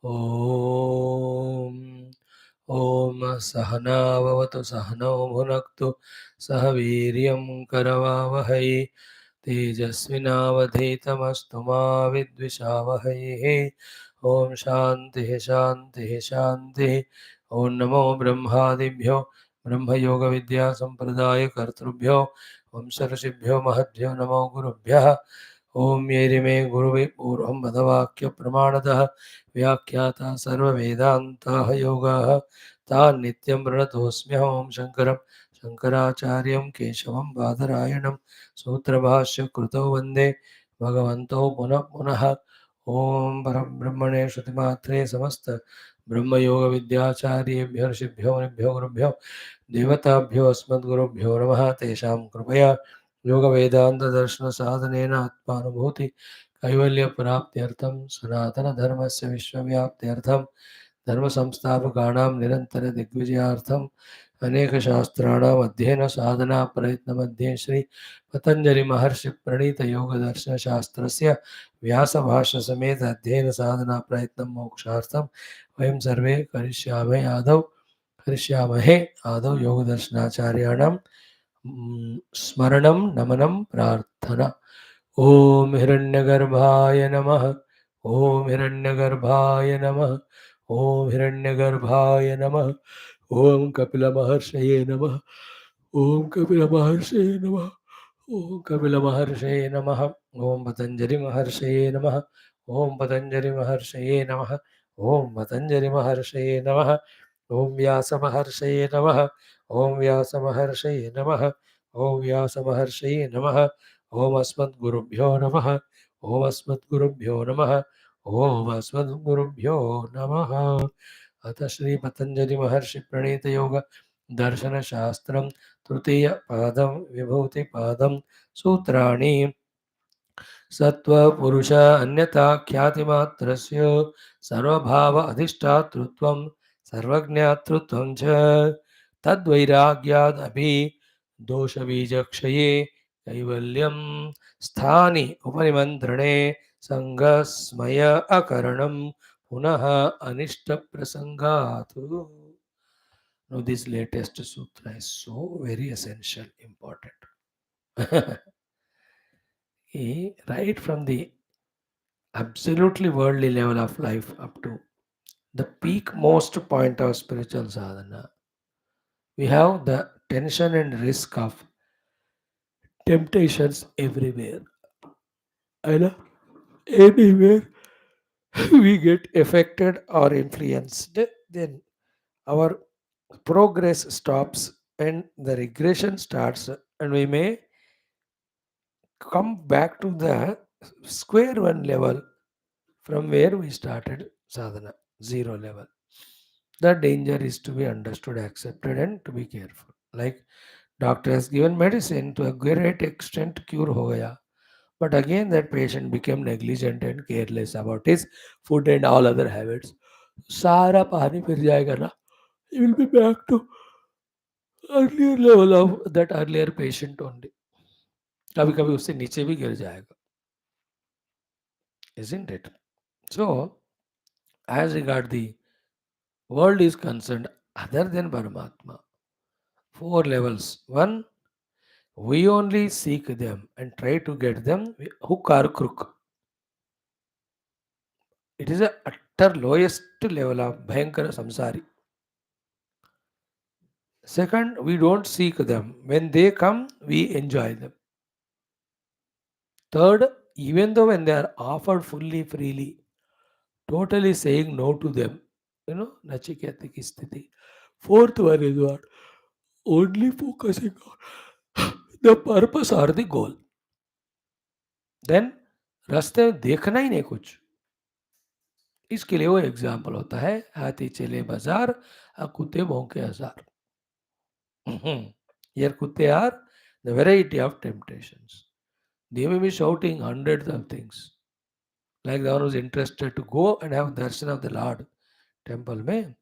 ॐ ॐ सहना भवतु सहनौ भुनक्तु सह वीर्यं करवावहै तेजस्विनावधीतमस्तु मा विद्विषावहैः ॐ शान्तिः शान्तिः शान्तिः ॐ नमो ब्रह्मादिभ्यो ब्रह्मयोगविद्यासम्प्रदायकर्तृभ्यो वंशऋषिभ्यो महद्भ्यो नमो गुरुभ्यः ओम येरिमे गुरुवे पूर्वं वदवाक्यप्रमाणतः व्याख्याता सर्ववेदान्ताः योगाः तान् नित्यं प्रणतोऽस्म्यहं शङ्करं शङ्कराचार्यं केशवं बादरायणं सूत्रभाष्यकृतौ वन्दे भगवन्तौ पुनः पुनः ॐ परब्रह्मणे श्रुतिमात्रे समस्त ब्रह्मयोगविद्याचार्येभ्यो ऋषिभ्यो मुनिभ्यो गुरुभ्यो देवताभ्यो अस्मद्गुरुभ्यो नमः तेषां कृपया योग वेदांत दर्शन साधनेन आत्मानुभूति कैवल्य प्राप्त्यर्थं सनातन धर्मस्य विश्वव्याप्त्यर्थं धर्म संस्थापकानां निरंतर दिग्विजयार्थं अनेक शास्त्राणाम् अध्ययन साधना प्रयत्न मध्ये श्री पतंजलि महर्षि प्रणीत योग दर्शन शास्त्रस्य व्यास भाष्य समेत अध्ययन साधना प्रयत्न मोक्षार्थं वयं सर्वे करिष्यामहे आदौ योग दर्शनाचार्याणां स्मरणं नमनं प्रार्थना ओम हिरण्यगर्भाय नमः ओम हिरण्यगर्भाय नमः ओम हिरण्यगर्भाय नमः ओम कपिलमहर्षये नमः ओम कपिलमहर्षये नमः ओम कपिलमहर्षये नमः ओम पतंजलि महर्षये नमः ओम पतंजलि महर्षये नमः ओम पतंजलि महर्षये नमः ओम व्यास महर्षये नमः ओम व्यास महर्षये नमः ओम व्यास महर्षये नमः ओम अस्मद्गुरुभ्यो नमः ओम अस्मद्गुरुभ्यो नमः ओम अस्मद्गुरुभ्यो नमः अथ श्री पतंजलि महर्षि प्रणीत योग दर्शन शास्त्रम तृतीय पादम विभूति पादम सूत्राणि सत्वपुरुष अन्यथा ख्यातिमात्रस्य सर्वभाव अधिष्ठातृत्वं सर्वज्ञातृत्वं च तद्वैराग्यादपि दोषबीजक्षये कैवल्यं स्थानि उपनिमन्त्रणे सङ्गस्मय अकरणं पुनः अनिष्टप्रसङ्गात्. Now this latest sutra is so very essential, important. Right from the absolutely worldly level of life up to the peak most point of spiritual sadhana, we have the tension and risk of temptations everywhere. And anywhere we get affected or influenced, then our progress stops and the regression starts, and we may come back to the square one level from where we started sadhana, zero level. The danger is to be understood, accepted, and to be careful. Like doctor has given medicine to a great extent, cure ho gaya. But again, that patient became negligent and careless about his food and all other habits. सारा पानी फिर जाएगा ना. He will be back to earlier level of that earlier patient only. कभी कभी उससे नीचे भी गिर जाएगा. Isn't it? So, as regard the world is concerned, other than Paramatma, four levels. One, we only seek them and try to get them hook or crook. It is a utter lowest level of Bhayankara Samsari. Second, we don't seek them. When they come, we enjoy them. Third, even though when they are offered fully, freely, totally saying no to them, Nachiketa ki sthiti. Fourth one is what? Only focusing on the purpose or the goal. Then, रास्ते में देखना ही नहीं कुछ. इसके लिए वो example होता है, हाथी चले बाजार और कुत्ते भौंके हजार. Here kutte are the variety of temptations. They may be shouting hundreds of things. Like the one who is interested to go and have darshan of the Lord temple में,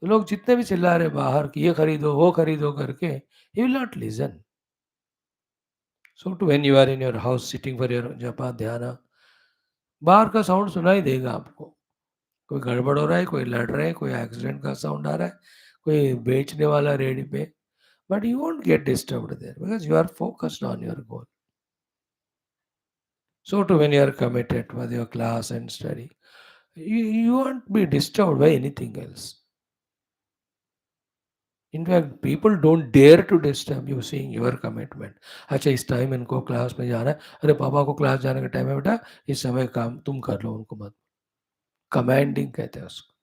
तो लोग जितने भी चिल्ला रहे बाहर कि ये खरीदो वो खरीदो करके, he will not listen. So to when you are in your house sitting for your japa dhyana, बाहर का साउंड सुनाई देगा आपको. कोई गड़बड़ हो रहा है, कोई लड़ रहे हैं, कोई एक्सीडेंट का साउंड आ रहा है, कोई बेचने वाला रेडी पे, but you won't get disturbed there because you are focused on your goal. So too when you are committed with your class and study, you won't be disturbed by anything else. In fact, people don't dare to disturb you seeing your commitment. अच्छा इस time इनको class में जाना है, अरे पापा को class जाने का टाइम है बेटा, इस समय काम तुम कर लो, उनको मत. कमांडिंग कहते हैं उसको.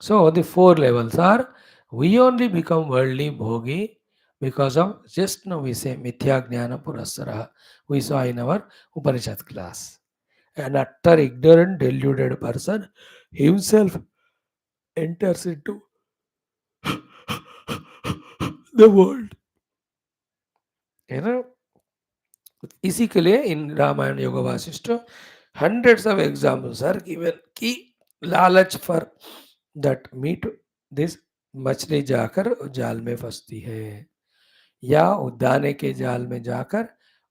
So the four levels are, we only become worldly bhogi because of, just now we say mithya jnana purasaraha. We saw in our Upanishad class. An utter ignorant, deluded person himself enters into the world. You know, इसी के लिए इन रामायण योग Vasishtha hundreds of examples are given कि लालच for that meat, this मछली जाकर जाल में फंसती है, या उद्याने के जाल में जाकर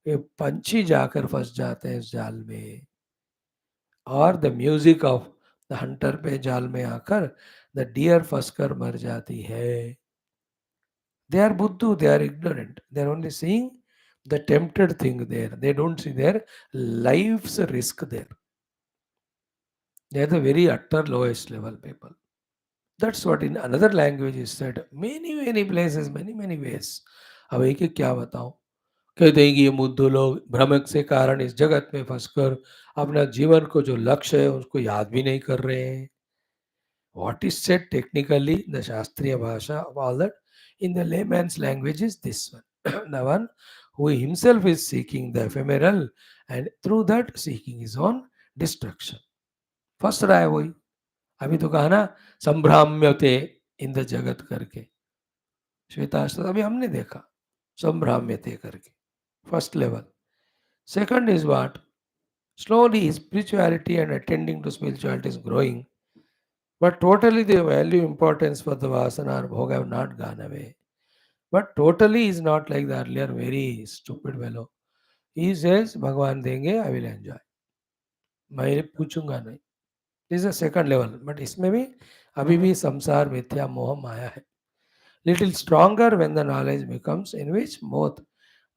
ये पंछी जाकर फंस जाते हैं इस जाल में, और the music of the Hunter पे जाल में आकर द डियर फंसकर मर जाती है. They are buddhu, they are ignorant. They are only seeing the tempted thing there. They don't see their life's risk there. They are the very utter lowest level people. That's what in another language is said. Many places, many ways. अब एक एक क्या बताऊं. कहते हैं कि ये बुद्धू लोग भ्रम के कारण इस जगत में फंसकर अपना जीवन को जो लक्ष्य है उसको याद भी नहीं कर रहे हैं. What is said technically, the Shastriya Bhasha of all that, in the layman's language is this one. The one who himself is seeking the ephemeral and through that seeking his own destruction. फंस रहा है वही. अभी तो कहा ना संभ्राम्यते in the जगत करके, श्वेताश्वत अभी हमने देखा संभ्राम्यते करके. First level. Second is what? Slowly spirituality and attending to spirituality is growing. But totally the value importance for the vasana or bhoga have not gone away. But totally is not like the earlier very stupid fellow. He says, Bhagwan denge, I will enjoy. मैं पूछूंगा नहीं. This is the second level. But इसमें भी अभी भी संसार मिथ्या मोह माया है. Little stronger when the knowledge becomes in which both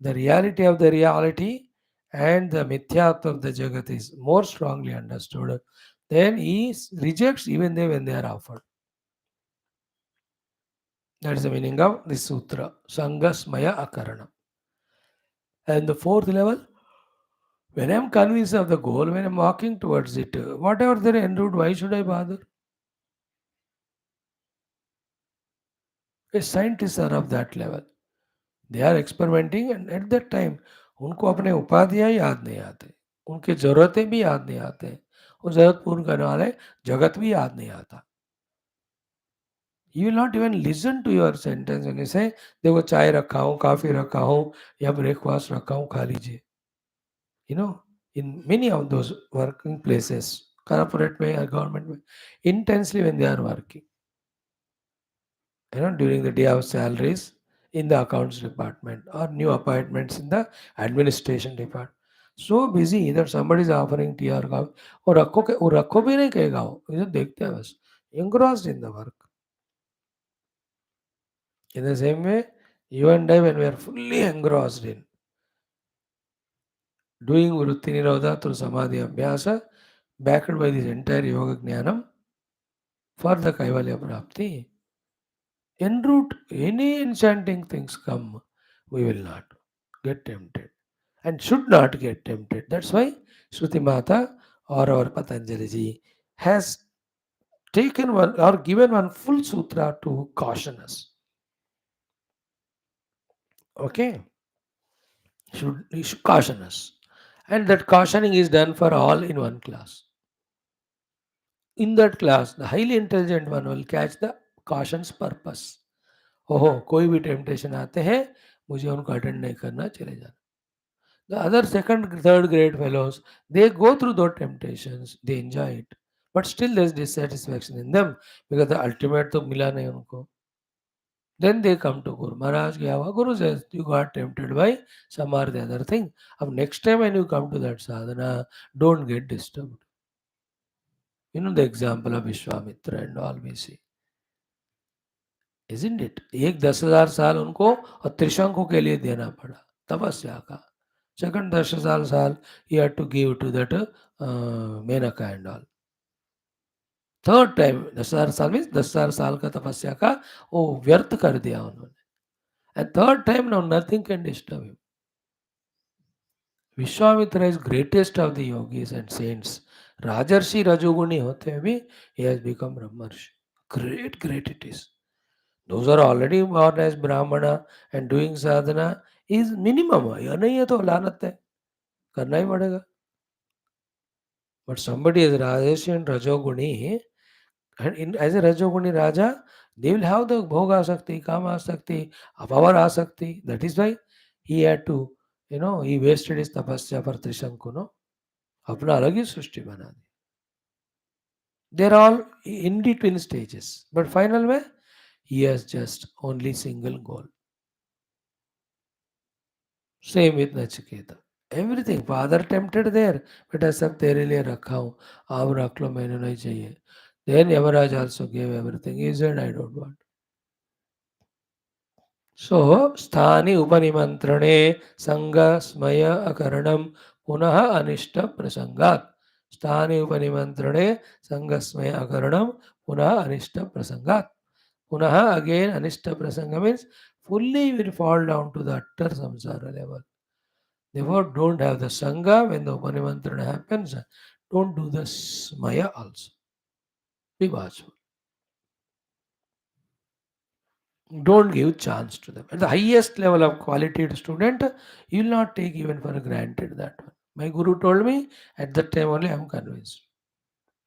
the reality of the reality and the mithyatva of the jagat is more strongly understood. Then he rejects even they when they are offered. That is the meaning of this sutra, Sangasmaya Akarana. And the fourth level, when I am convinced of the goal, when I am walking towards it, whatever the end route, why should I bother? A scientists are of that level. They are experimenting and at that time, उनको अपने उपाधियाँ याद नहीं आते, उनके ज़रूरतें भी याद नहीं आते, वो ज़रूरत पूर्ण करने वाले जगत भी याद नहीं आता. You will not even listen to your sentence when you say, देखो चाय रखा हूँ, कॉफ़ी रखा हूँ, या ब्रेकफास्ट रखा हूँ, खा लीजिए. You know, in many of those working places, corporate may or government may, intensely when they are working, during the day of salaries in the accounts department or new appointments in the administration department. So busy that somebody is offering tea or coffee. और रखो भी नहीं कहेगा वो, इधर देखते हैं बस. Engrossed in the work. In the same way, you and I, when we are fully engrossed in doing Vritti Nirodha through Samadhi Abhyasa, backed by this entire Yoga Jnanam, for the Kaivalya Prapti, enroute any enchanting things come, we will not get tempted and should not get tempted. That's why Shruti Mata or our Patanjali ji has taken one or given one full sutra to caution us. Okay? He should caution us. And that cautioning is done for all in one class. In that class, the highly intelligent one will catch the caution's purpose. ओहो कोई भी temptation आते हैं मुझे उनको attend नहीं करना, चले जाना. The other second, third grade fellows, they go through those temptations, they enjoy it. But still there's dissatisfaction in them because the ultimate तो मिला नहीं उनको. Then they come to Guru. Maharaj क्या हुआ? Guru says, you got tempted by some or the other thing. अब next time when you come to that sadhana, don't get disturbed. You know the example of Vishwamitra and all we see, isn't it? एक 10,000 साल उनको और त्रिशंकु के लिए देना पड़ा तपस्या का. Second 10,000 साल he had to give to that Menaka and all. Third time 10,000 साल मीन्स 10,000 साल का तपस्या का वो व्यर्थ कर दिया उन्होंने. And third time no nothing can disturb him. Vishwamitra is greatest of the yogis and saints. Rajarshi रजोगुणी होते हुए भी he has become Brahmarshi. Great it is. Those are already born as brahmana and doing sadhana is minimum. यह नहीं है तो लानत है, करना ही पड़ेगा. But somebody is rajarshi and rajoguni, and as a rajoguni raja, they will have the bhoga asakti, kama asakti, power asakti. That is why he had to, he wasted his tapasya for Trishanku, no? अपना अलग ही सृष्टि बना दी. They are all in between stages, but final में he has just only single goal. Same with Nachiketa. Everything father tempted there, बेटा सब तेरे लिए रखा हूँ, आप रख लो, मैंने नहीं चाहिए. Then Yamaraj also gave everything. He said, I don't want. So, स्थानि उपनिमंत्रणे संग स्मय अकरणम पुनः अनिष्ट प्रसंगात. स्थानि उपनिमंत्रणे संग स्मय अकरणम पुनः अनिष्ट प्रसंगात. Punaha again anishta prasanga means fully will fall down to the utter samsara level. Therefore, don't have the sangha when the upanimantrana happens. Don't do the smaya also. Be watchful. Don't give chance to them. At the highest level of qualified student, you will not take even for granted that one. My guru told me at that time only I am convinced.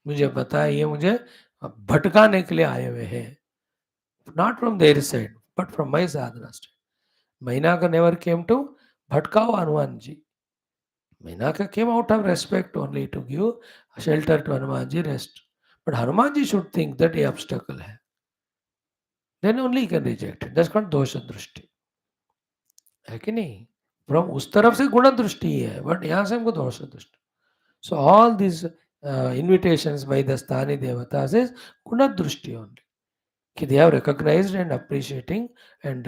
मुझे पता है ये मुझे भटकाने के लिए आए हुए हैं. Not from their side, but from my sadhana side. Mainaka never came to bhatkao Hanumanji. Mainaka came out of respect only to give shelter to Hanumanji, rest. But Hanumanji should think that a obstacle hai. Then only he can reject it. That's called dosha drushti. है कि नहीं? From उस तरफ से गुण दृष्टि है, but यहाँ से हमको दोष दृष्टि. So all this invitations by the sthani devatas is guna drishti only. They have recognized and appreciating and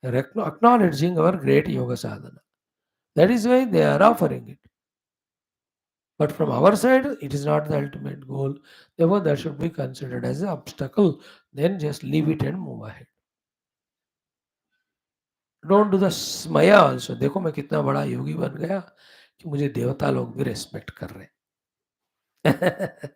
acknowledging our great yoga sadhana. That is why they are offering it. But from our side, it is not the ultimate goal. Therefore, that should be considered as an obstacle. Then just leave it and move ahead. Don't do the same also. देखो मैं कितना बड़ा योगी बन गया कि मुझे देवता लोग भी रेस्पेक्ट कर रहे हैं.